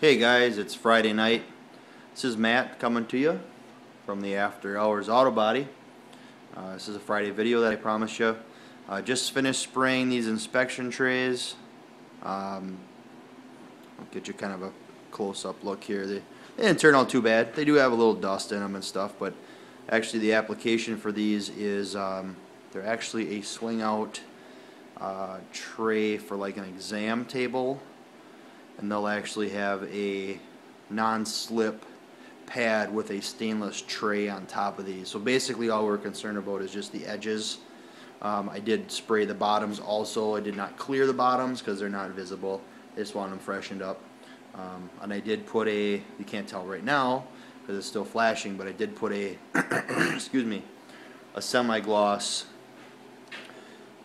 Hey guys, it's Friday night. This is Matt coming to you from the After Hours Auto Body. This is a Friday video that I promised you. Just finished spraying these inspection trays. I'll get you kind of a close-up look here. They didn't turn out too bad. They do have a little dust in them and stuff, but actually the application for these is they're actually a swing-out tray for like an exam table. And they'll actually have a non-slip pad with a stainless tray on top of these. So basically all we're concerned about is just the edges. I did spray the bottoms also. I did not clear the bottoms because they're not visible. I just want them freshened up. And I did put a, you can't tell right now because it's still flashing, but I did put a, excuse me, a semi-gloss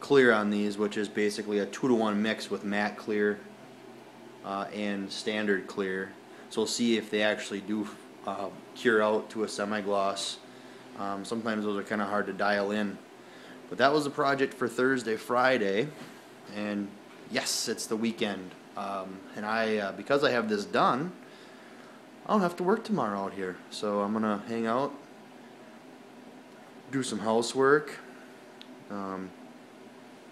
clear on these, which is basically a 2-to-1 mix with matte clear and standard clear. So we'll see if they actually do cure out to a semi-gloss. Sometimes those are kind of hard to dial in. But that was the project for Thursday, Friday, and yes, it's the weekend. And because I have this done, I don't have to work tomorrow out here. So I'm gonna hang out, do some housework,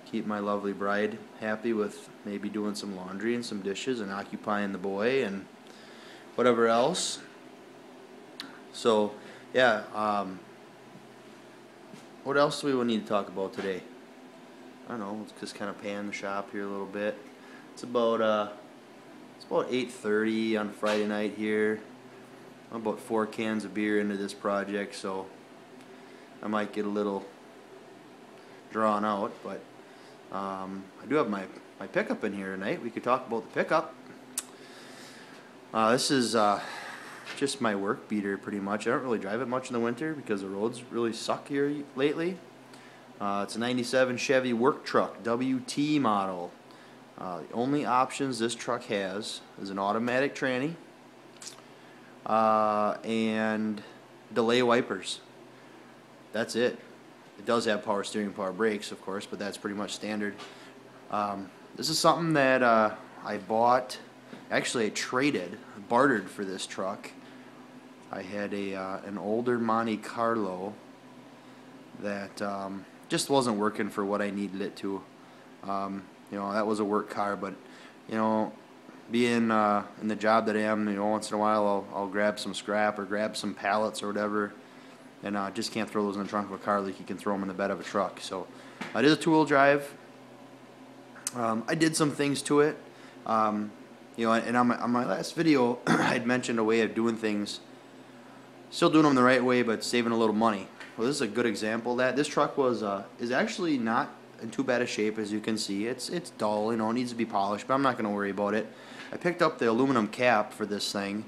keep my lovely bride happy with maybe doing some laundry and some dishes and occupying the boy and whatever else. So yeah, what else do we need to talk about today? I don't know, let's just kind of pan the shop here a little bit. It's about 8:30 on Friday night here. I'm about 4 cans of beer into this project, so I might get a little drawn out, but I do have my pickup in here tonight. We could talk about the pickup. This is just my work beater pretty much. I don't really drive it much in the winter because the roads really suck here lately. It's a 97 Chevy work truck, WT model. The only options this truck has is an automatic tranny and delay wipers. That's it. It does have power steering, power brakes, of course, but that's pretty much standard. This is something that I bought, actually I bartered for this truck. I had an older Monte Carlo that just wasn't working for what I needed it to. You know, that was a work car, but you know, being in the job that I am, you know, once in a while I'll grab some scrap or grab some pallets or whatever. And just can't throw those in the trunk of a car like you can throw them in the bed of a truck. So it is a 2-wheel drive. I did some things to it. You know, and on my last video, I'd mentioned a way of doing things, still doing them the right way, but saving a little money. Well, this is a good example of that. This truck is actually not in too bad a shape, as you can see. It's dull, you know, it needs to be polished, but I'm not going to worry about it. I picked up the aluminum cap for this thing,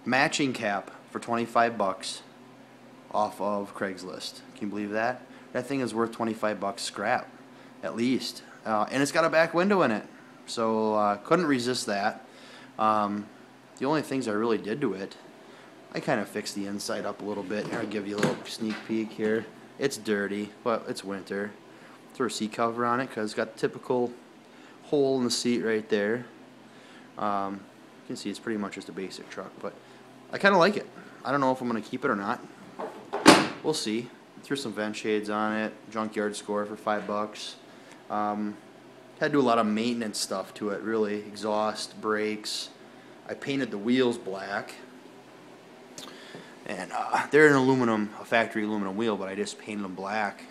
matching cap for 25 bucks. Off of Craigslist. Can you believe that? That thing is worth 25 bucks scrap, at least. And it's got a back window in it. So couldn't resist that. The only things I really did to it, I kind of fixed the inside up a little bit. Here, I'll give you a little sneak peek here. It's dirty, but it's winter. Throw a seat cover on it because it's got the typical hole in the seat right there. You can see it's pretty much just a basic truck, but I kind of like it. I don't know if I'm going to keep it or not. We'll see. Threw some vent shades on it, junkyard score for 5 bucks. Had to do a lot of maintenance stuff to it, really. Exhaust, brakes. I painted the wheels black. And they're a factory aluminum wheel, but I just painted them black.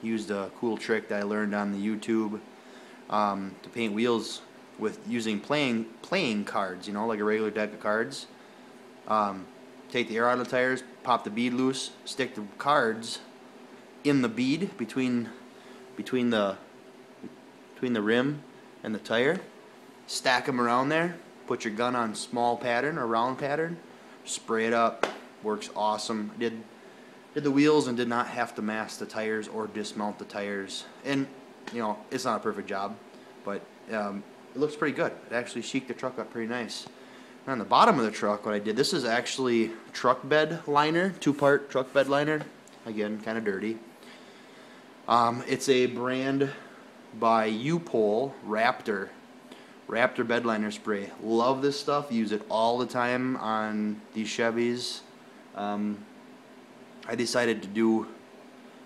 Used a cool trick that I learned on the YouTube to paint wheels with using playing cards, you know, like a regular deck of cards. Take the air out of the tires, pop the bead loose, stick the cards in the bead between the rim and the tire, stack them around there, put your gun on small pattern or round pattern, spray it up, works awesome. Did the wheels and did not have to mask the tires or dismount the tires. And you know, it's not a perfect job, but it looks pretty good. It actually chic'd the truck up pretty nice. On the bottom of the truck, what I did, this is actually truck bed liner, 2-part truck bed liner. Again, kind of dirty. It's a brand by U-Pole Raptor Raptor bedliner spray. Love this stuff. Use it all the time on these Chevys. I decided to do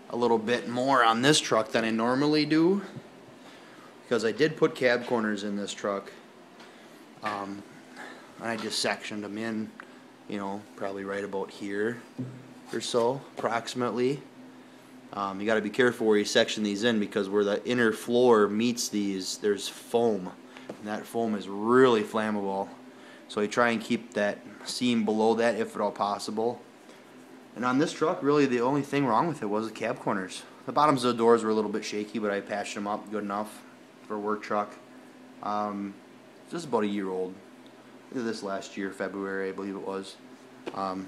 a little bit more on this truck than I normally do, because I did put cab corners in this truck. And I just sectioned them in, you know, probably right about here or so, approximately. You got to be careful where you section these in, because where the inner floor meets these, there's foam, and that foam is really flammable. So you try and keep that seam below that if at all possible. And on this truck, really the only thing wrong with it was the cab corners. The bottoms of the doors were a little bit shaky, but I patched them up good enough for a work truck. It's just about a year old. This last year, February, I believe it was. And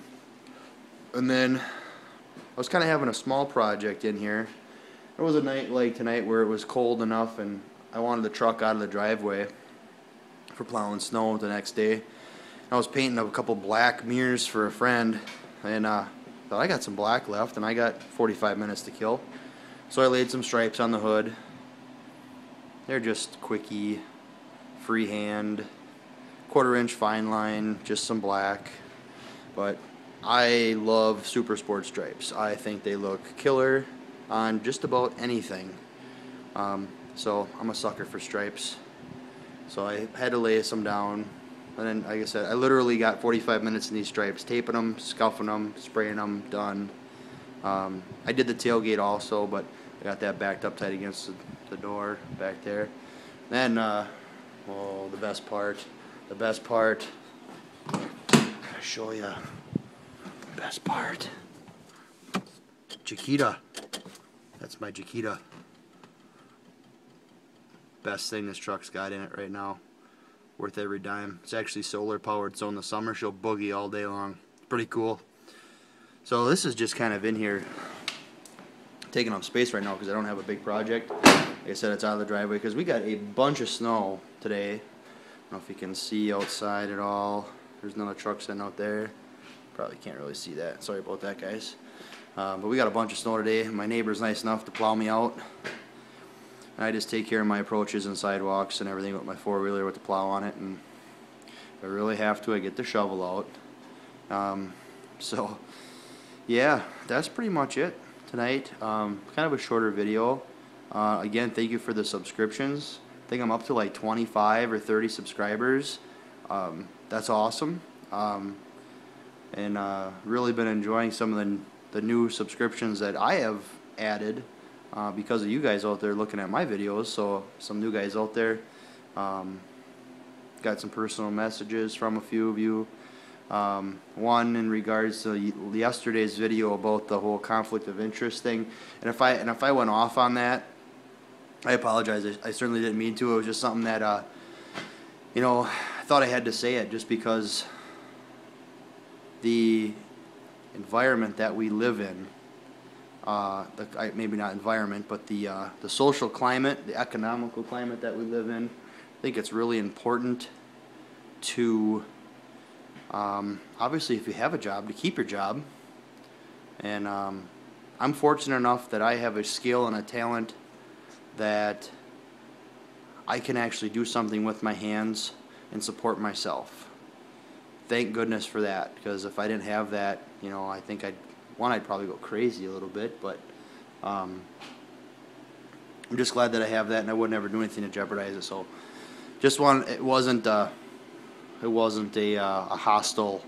then I was kind of having a small project in here. There was a night like tonight where it was cold enough, and I wanted the truck out of the driveway for plowing snow the next day. I was painting a couple black mirrors for a friend, and thought I got some black left, and I got 45 minutes to kill. So I laid some stripes on the hood. They're just quickie, freehand, 1/4 inch fine line, just some black. But I love Super Sport stripes. I think they look killer on just about anything. So I'm a sucker for stripes. So I had to lay some down. And then, like I said, I literally got 45 minutes in these stripes, taping them, scuffing them, spraying them, done. I did the tailgate also, but I got that backed up tight against the door back there. Then, oh, the best part. I'll show you. The best part. Chiquita. That's my Chiquita. Best thing this truck's got in it right now. Worth every dime. It's actually solar powered, so in the summer she'll boogie all day long. It's pretty cool. So this is just kind of in here taking up space right now because I don't have a big project. Like I said, it's out of the driveway because we got a bunch of snow today. I don't know if you can see outside at all. There's another truck sitting out there. Probably can't really see that. Sorry about that, guys. But we got a bunch of snow today. My neighbor's nice enough to plow me out. And I just take care of my approaches and sidewalks and everything with my four-wheeler with the plow on it. And if I really have to, I get the shovel out. So, yeah, that's pretty much it tonight. Kind of a shorter video. Again, thank you for the subscriptions. I think I'm up to like 25 or 30 subscribers. That's awesome. And really been enjoying some of the new subscriptions that I have added. Because of you guys out there looking at my videos. So some new guys out there. Got some personal messages from a few of you. One in regards to yesterday's video about the whole conflict of interest thing. And if I went off on that, I apologize. I certainly didn't mean to. It was just something that you know, I thought I had to say it just because the environment that we live in. Maybe not environment, but the social climate, the economical climate that we live in. I think it's really important to, obviously, if you have a job, to keep your job. And I'm fortunate enough that I have a skill and a talent that I can actually do something with my hands and support myself. Thank goodness for that, because if I didn't have that, you know, I think I'd probably go crazy a little bit, but I'm just glad that I have that, and I would never do anything to jeopardize it. So, it wasn't a hostile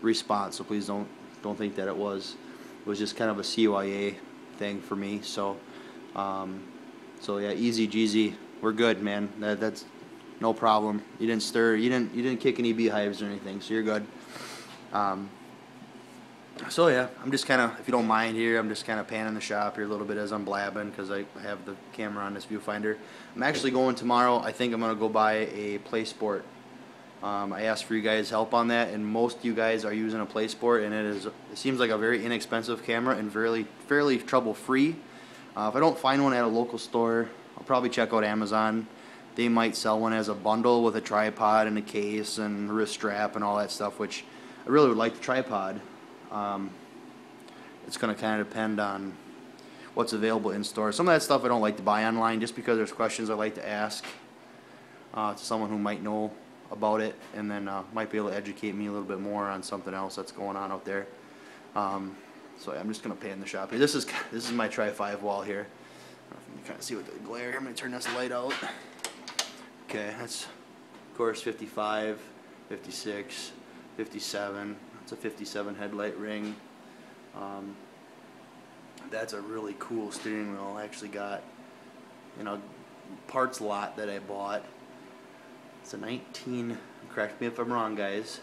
response. So please don't think that it was. It was just kind of a CYA thing for me. So, so yeah, easy Jeezy, we're good, man. That's no problem. You didn't stir. You didn't kick any beehives or anything. So you're good. So yeah, I'm just kind of, if you don't mind here, I'm just kind of panning the shop here a little bit as I'm blabbing because I have the camera on this viewfinder. I'm actually going tomorrow. I think I'm going to go buy a PlaySport. I asked for you guys' help on that, and most of you guys are using a PlaySport, and it seems like a very inexpensive camera and fairly trouble-free. If I don't find one at a local store, I'll probably check out Amazon. They might sell one as a bundle with a tripod and a case and wrist strap and all that stuff, which I really would like the tripod. It's going to kind of depend on what's available in store. Some of that stuff I don't like to buy online just because there's questions I like to ask. to someone who might know about it, and then might be able to educate me a little bit more on something else that's going on out there. So yeah, I'm just gonna pan the shop here. This is my Tri-5 wall here. I don't know if you can kind of see with the glare here. I'm gonna turn this light out. Okay, that's of course 55, 56, 57. It's a 57 headlight ring. That's a really cool steering wheel. I actually got, parts lot that I bought. It's a correct me if I'm wrong, guys,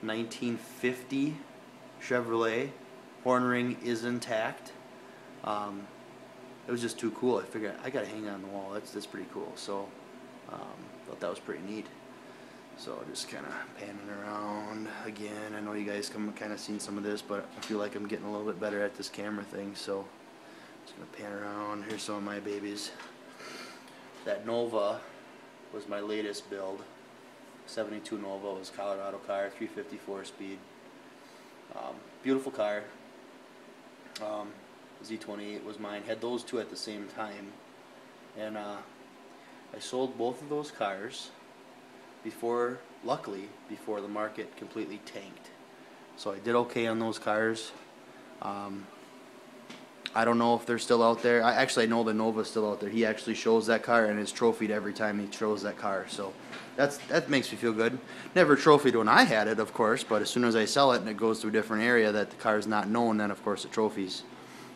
1950 Chevrolet. Horn ring is intact. It was just too cool. I figured I gotta hang it on the wall. That's pretty cool. So thought that was pretty neat. So just kind of panning around again. I know you guys kind of seen some of this, but I feel like I'm getting a little bit better at this camera thing. So just gonna pan around. Here's some of my babies. That Nova was my latest build. 72 Nova was a Colorado car, 354 speed. Beautiful car. Z28 was mine. Had those two at the same time, and I sold both of those cars luckily before the market completely tanked. So I did okay on those cars. I don't know if they're still out there. I know the Nova's still out there. He actually shows that car and is trophied every time he shows that car. So that makes me feel good. Never trophied when I had it, of course, but as soon as I sell it and it goes to a different area that the car is not known, then of course it trophies,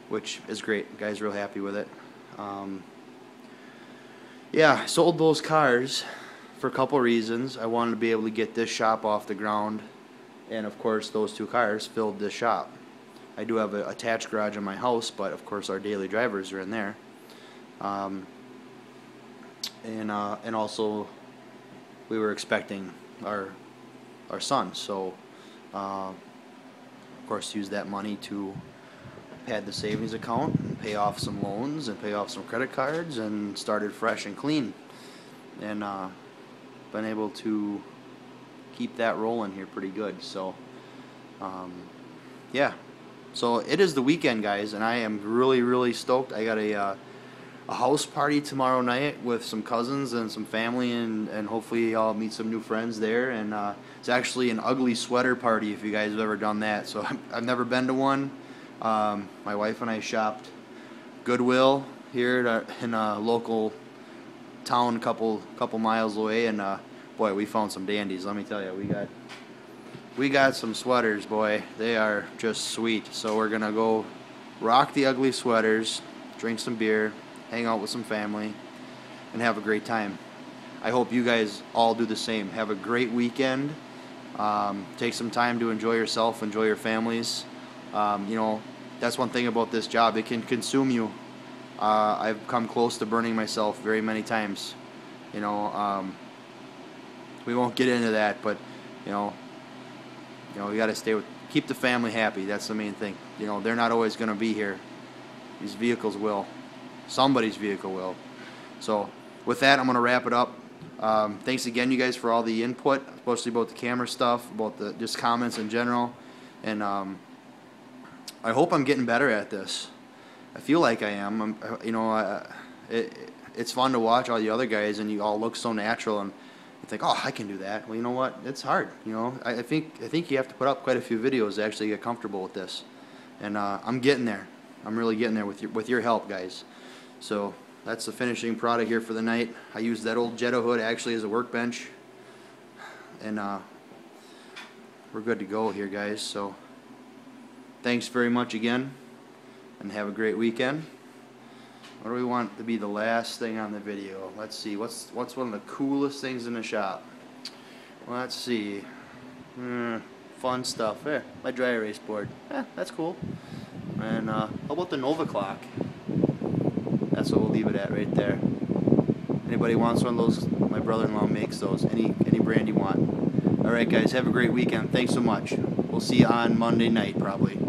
which is great. The guy's real happy with it. Yeah, I sold those cars for a couple reasons. I wanted to be able to get this shop off the ground, and of course those two cars filled this shop. I do have an attached garage in my house, but of course our daily drivers are in there. And also we were expecting our son, so of course use that money to pad the savings account and pay off some loans and pay off some credit cards, and started fresh and clean, and been able to keep that rolling here pretty good. So yeah, so it is the weekend, guys, and I am really stoked. I got a house party tomorrow night with some cousins and some family, and hopefully I'll meet some new friends there. And it's actually an ugly sweater party, if you guys have ever done that. So I've never been to one. My wife and I shopped Goodwill here in a local town a couple miles away, and boy, we found some dandies. Let me tell you, we got some sweaters, boy. They are just sweet. So we're gonna go rock the ugly sweaters, drink some beer, hang out with some family, and have a great time. I hope you guys all do the same. Have a great weekend. Take some time to enjoy yourself, enjoy your families. That's one thing about this job. It can consume you. I've come close to burning myself very many times. We won't get into that, but we got to keep the family happy. That's the main thing. They're not always going to be here. These vehicles will. Somebody's vehicle will. So with that, I'm going to wrap it up. Thanks again, you guys, for all the input, especially about the camera stuff, about the just comments in general, and I hope I'm getting better at this. I feel like I am. It's fun to watch all the other guys, and you all look so natural, and you think, oh, I can do that. Well, you know what? It's hard. I think you have to put up quite a few videos to actually get comfortable with this, and I'm getting there. I'm really getting there with your help, guys. So that's the finishing product here for the night. I used that old Jetta hood actually as a workbench, and we're good to go here, guys. So thanks very much again, and have a great weekend. What do we want to be the last thing on the video? Let's see. What's one of the coolest things in the shop? Let's see. Fun stuff. There, my dry erase board. That's cool. And how about the Nova clock? That's what we'll leave it at right there. Anybody wants one of those? My brother-in-law makes those. Any brand you want. All right, guys. Have a great weekend. Thanks so much. We'll see you on Monday night, probably.